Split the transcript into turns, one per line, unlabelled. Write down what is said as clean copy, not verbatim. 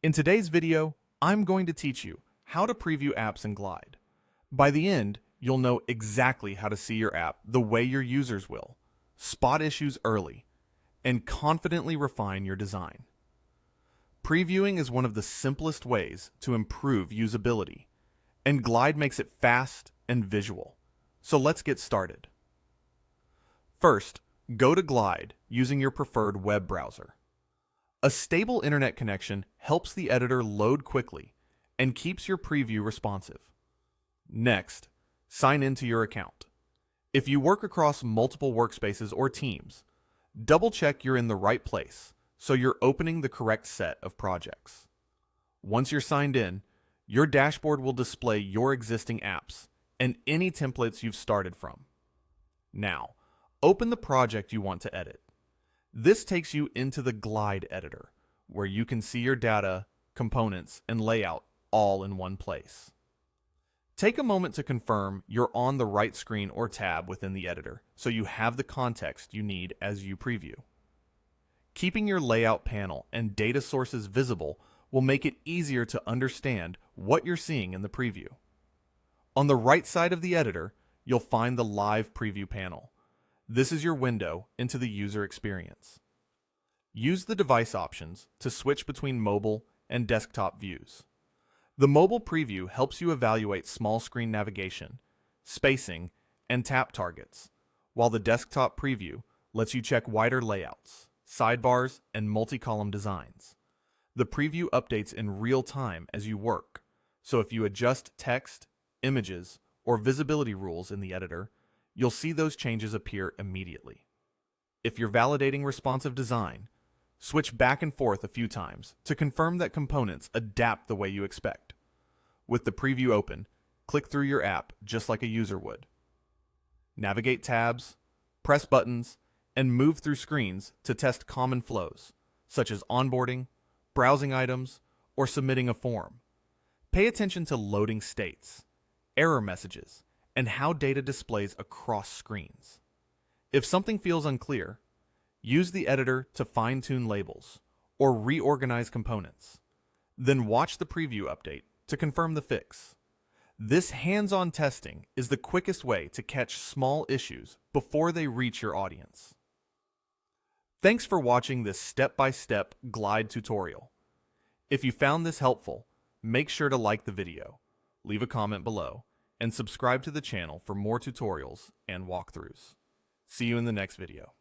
In today's video, I'm going to teach you how to preview apps in Glide. By the end, you'll know exactly how to see your app the way your users will, spot issues early, and confidently refine your design. Previewing is one of the simplest ways to improve usability, and Glide makes it fast and visual. So let's get started. First, go to Glide using your preferred web browser. A stable internet connection helps the editor load quickly and keeps your preview responsive. Next, sign into your account. If you work across multiple workspaces or teams, double-check you're in the right place so you're opening the correct set of projects. Once you're signed in, your dashboard will display your existing apps and any templates you've started from. Now, open the project you want to edit. This takes you into the Glide editor, where you can see your data, components, and layout all in one place. Take a moment to confirm you're on the right screen or tab within the editor, so you have the context you need as you preview. Keeping your layout panel and data sources visible will make it easier to understand what you're seeing in the preview. On the right side of the editor, you'll find the Live Preview panel. This is your window into the user experience. Use the device options to switch between mobile and desktop views. The mobile preview helps you evaluate small screen navigation, spacing, and tap targets, while the desktop preview lets you check wider layouts, sidebars, and multi-column designs. The preview updates in real time as you work, so if you adjust text, images, or visibility rules in the editor, you'll see those changes appear immediately. If you're validating responsive design, switch back and forth a few times to confirm that components adapt the way you expect. With the preview open, click through your app just like a user would. Navigate tabs, press buttons, and move through screens to test common flows, such as onboarding, browsing items, or submitting a form. Pay attention to loading states, error messages, and how data displays across screens. If something feels unclear, use the editor to fine-tune labels or reorganize components. Then watch the preview update to confirm the fix. This hands-on testing is the quickest way to catch small issues before they reach your audience. Thanks for watching this step-by-step Glide tutorial. If you found this helpful, make sure to like the video, leave a comment below, and subscribe to the channel for more tutorials and walkthroughs. See you in the next video.